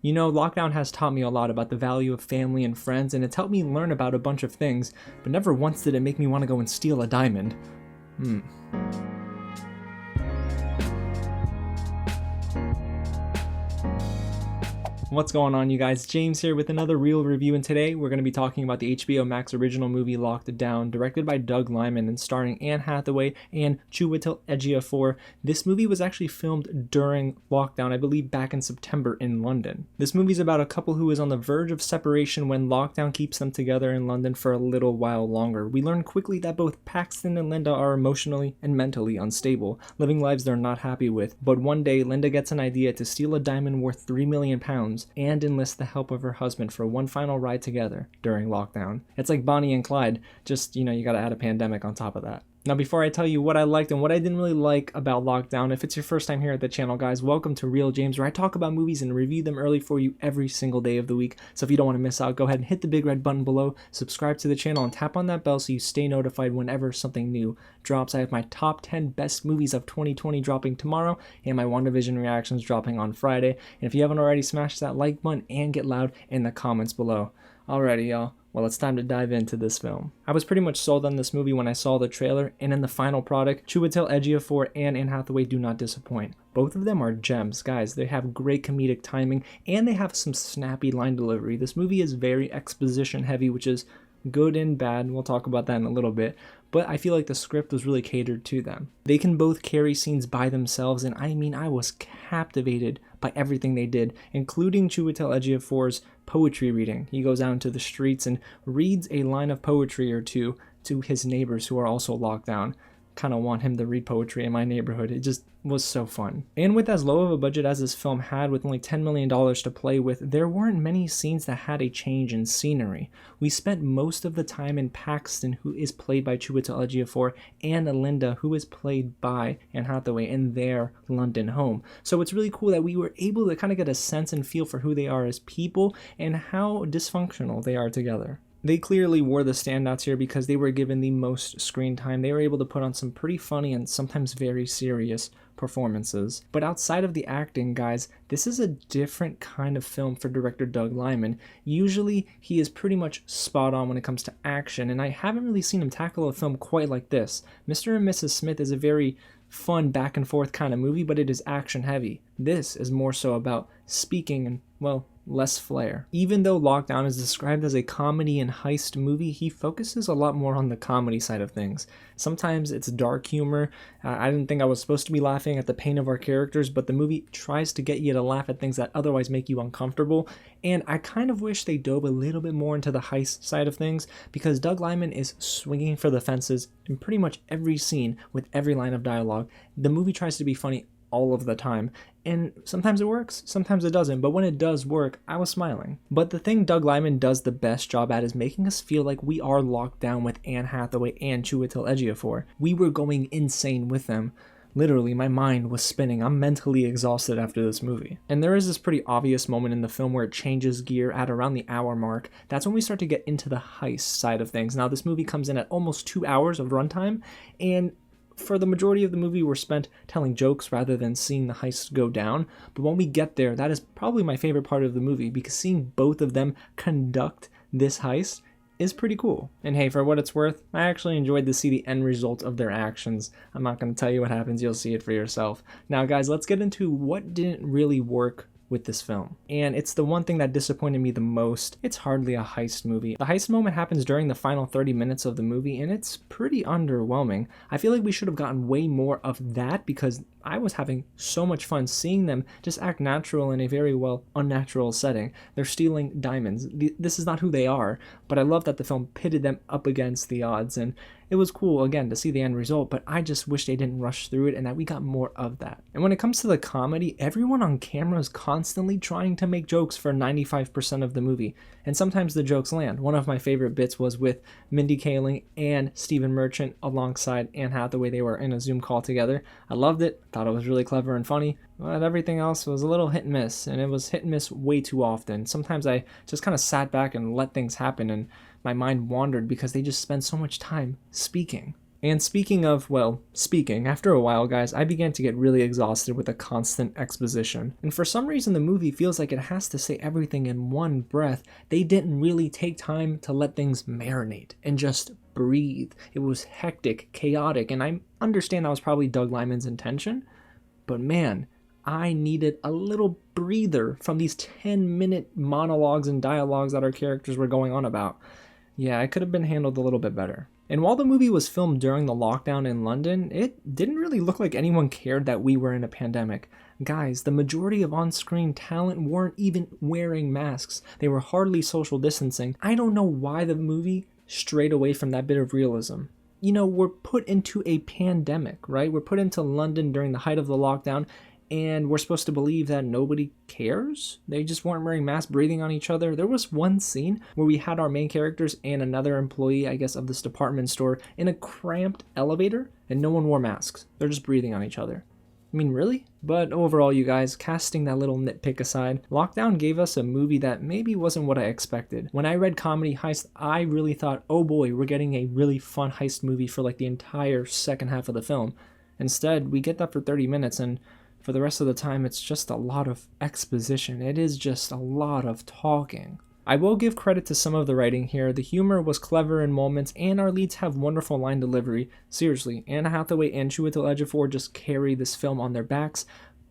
You know, lockdown has taught me a lot about the value of family and friends, and it's helped me learn about a bunch of things, but never once did it make me want to go and steal a diamond. What's going on, you guys? James here with another real review, and today we're going to be talking about the HBO Max original movie Locked Down, directed by Doug Liman and starring Anne Hathaway and Chiwetel Ejiofor. This movie was actually filmed during lockdown, I believe back in September in London. This movie's about a couple who is on the verge of separation when lockdown keeps them together in London for a little while longer. We learn quickly that both Paxton and Linda are emotionally and mentally unstable, living lives they're not happy with, but one day Linda gets an idea to steal a diamond worth £3 million and enlist the help of her husband for one final ride together during lockdown. It's like Bonnie and Clyde, just, you gotta add a pandemic on top of that. Now, before I tell you what I liked and what I didn't really like about Lockdown, if it's your first time here at the channel, guys, welcome to Real James, where I talk about movies and review them early for you every single day of the week. So if you don't want to miss out, go ahead and hit the big red button below, subscribe to the channel, and tap on that bell so you stay notified whenever something new drops. I have my top 10 best movies of 2020 dropping tomorrow, and my WandaVision reactions dropping on Friday. And if you haven't already, smash that like button and get loud in the comments below. Alrighty, y'all. Well, it's time to dive into this film. I was pretty much sold on this movie when I saw the trailer, and in the final product, Chiwetel Ejiofor and Anne Hathaway do not disappoint. Both of them are gems, guys. They have great comedic timing, and they have some snappy line delivery. This movie is very exposition heavy, which is good and bad. We'll talk about that in a little bit. But I feel like the script was really catered to them. They can both carry scenes by themselves, and I was captivated by everything they did, including Chiwetel Ejiofor's poetry reading. He goes out into the streets and reads a line of poetry or two to his neighbors who are also locked down. Kind of want him to read poetry in my neighborhood. It just was so fun. And with as low of a budget as this film had, with only $10 million to play with, there weren't many scenes that had a change in scenery. We spent most of the time in Paxton, who is played by Chiwetel Ejiofor, and Linda, who is played by Anne Hathaway, in their London home. So it's really cool that we were able to kind of get a sense and feel for who they are as people and how dysfunctional they are together. They clearly were the standouts here because they were given the most screen time. They were able to put on some pretty funny and sometimes very serious performances. But outside of the acting, guys, this is a different kind of film for director Doug Liman. Usually, he is pretty much spot on when it comes to action, and I haven't really seen him tackle a film quite like this. Mr. and Mrs. Smith is a very fun back and forth kind of movie, but it is action heavy. This is more so about speaking and, well, less flair. Even though Lockdown is described as a comedy and heist movie, he focuses a lot more on the comedy side of things. Sometimes it's dark humor. I didn't think I was supposed to be laughing at the pain of our characters, but the movie tries to get you to laugh at things that otherwise make you uncomfortable, and I kind of wish they dove a little bit more into the heist side of things, because Doug Liman is swinging for the fences in pretty much every scene with every line of dialogue. The movie tries to be funny all of the time, and sometimes it works, sometimes it doesn't, but when it does work, I was smiling. But the thing Doug Liman does the best job at is making us feel like we are locked down with Anne Hathaway and Chiwetel Ejiofor. We were going insane with them. Literally, my mind was spinning. I'm mentally exhausted after this movie. And there is this pretty obvious moment in the film where it changes gear at around the hour mark. That's when we start to get into the heist side of things. Now, this movie comes in at almost 2 hours of runtime, and for the majority of the movie, we're spent telling jokes rather than seeing the heist go down. But when we get there, that is probably my favorite part of the movie, because seeing both of them conduct this heist is pretty cool. And hey, for what it's worth, I actually enjoyed to see the end result of their actions. I'm not going to tell you what happens, you'll see it for yourself. Now, guys, let's get into what didn't really work with this film. And it's the one thing that disappointed me the most. It's hardly a heist movie. The heist moment happens during the final 30 minutes of the movie, and it's pretty underwhelming. I feel like we should have gotten way more of that, because I was having so much fun seeing them just act natural in a very, well, unnatural setting. They're stealing diamonds. This is not who they are, but I love that the film pitted them up against the odds, and it was cool, again, to see the end result, but I just wish they didn't rush through it and that we got more of that. And when it comes to the comedy, everyone on camera is constantly trying to make jokes for 95% of the movie, and sometimes the jokes land. One of my favorite bits was with Mindy Kaling and Stephen Merchant alongside Anne Hathaway. They were in a Zoom call together. I loved it, thought it was really clever and funny, but everything else was a little hit and miss, and it was hit and miss way too often. Sometimes I just kind of sat back and let things happen, and my mind wandered because they just spend so much time speaking. And speaking of, well, speaking, after a while, guys, I began to get really exhausted with the constant exposition. And for some reason, the movie feels like it has to say everything in one breath. They didn't really take time to let things marinate and just breathe. It was hectic, chaotic, and I understand that was probably Doug Liman's intention, but man, I needed a little breather from these 10-minute monologues and dialogues that our characters were going on about. Yeah, it could have been handled a little bit better. And while the movie was filmed during the lockdown in London, it didn't really look like anyone cared that we were in a pandemic. Guys, the majority of on-screen talent weren't even wearing masks. They were hardly social distancing. I don't know why the movie strayed away from that bit of realism. You know, we're put into a pandemic, right? We're put into London during the height of the lockdown, and we're supposed to believe that nobody cares? They just weren't wearing masks, breathing on each other. There was one scene where we had our main characters and another employee, I guess, of this department store in a cramped elevator, and no one wore masks. They're just breathing on each other. I mean, really? But overall, you guys, casting that little nitpick aside, Lockdown gave us a movie that maybe wasn't what I expected. When I read comedy heist, I really thought, oh boy, we're getting a really fun heist movie for like the entire second half of the film. Instead, we get that for 30 minutes, and for the rest of the time, it's just a lot of exposition. It is just a lot of talking. I will give credit to some of the writing here. The humor was clever in moments, and our leads have wonderful line delivery. Seriously, Anne Hathaway and Chiwetel Ejiofor just carry this film on their backs,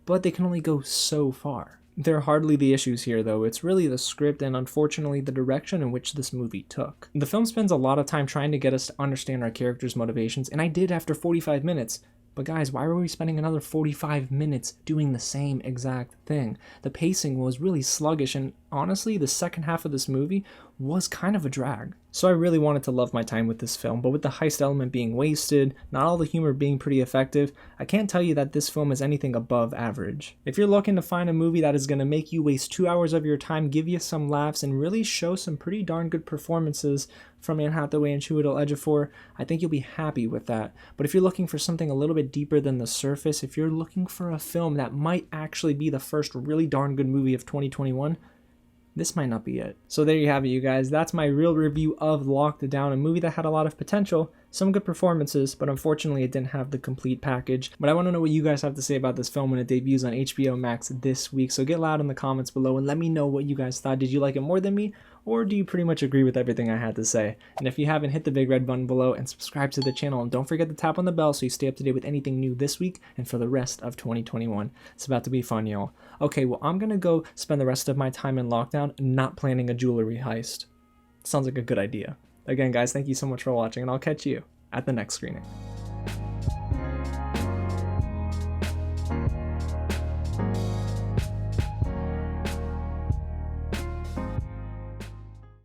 but they can only go so far. They're hardly the issues here, though. It's really the script and, unfortunately, the direction in which this movie took. The film spends a lot of time trying to get us to understand our characters' motivations, and I did after 45 minutes. But guys, why were we spending another 45 minutes doing the same exact thing? The pacing was really sluggish, and honestly, the second half of this movie was kind of a drag. So I really wanted to love my time with this film, but with the heist element being wasted, not all the humor being pretty effective, I can't tell you that this film is anything above average. If you're looking to find a movie that is going to make you waste 2 hours of your time, give you some laughs, and really show some pretty darn good performances from Anne Hathaway and Chiwetel Ejiofor, I think you'll be happy with that. But if you're looking for something a little bit deeper than the surface, if you're looking for a film that might actually be the first really darn good movie of 2021, this might not be it. So there you have it, you guys. That's my real review of Locked Down, a movie that had a lot of potential, some good performances, but unfortunately it didn't have the complete package. But I want to know what you guys have to say about this film when it debuts on HBO Max this week. So get loud in the comments below and let me know what you guys thought. Did you like it more than me? Or do you pretty much agree with everything I had to say? And if you haven't, hit the big red button below and subscribe to the channel. And don't forget to tap on the bell so you stay up to date with anything new this week and for the rest of 2021. It's about to be fun, y'all. Okay, well, I'm going to go spend the rest of my time in lockdown not planning a jewelry heist. Sounds like a good idea. Again, guys, thank you so much for watching, and I'll catch you at the next screening.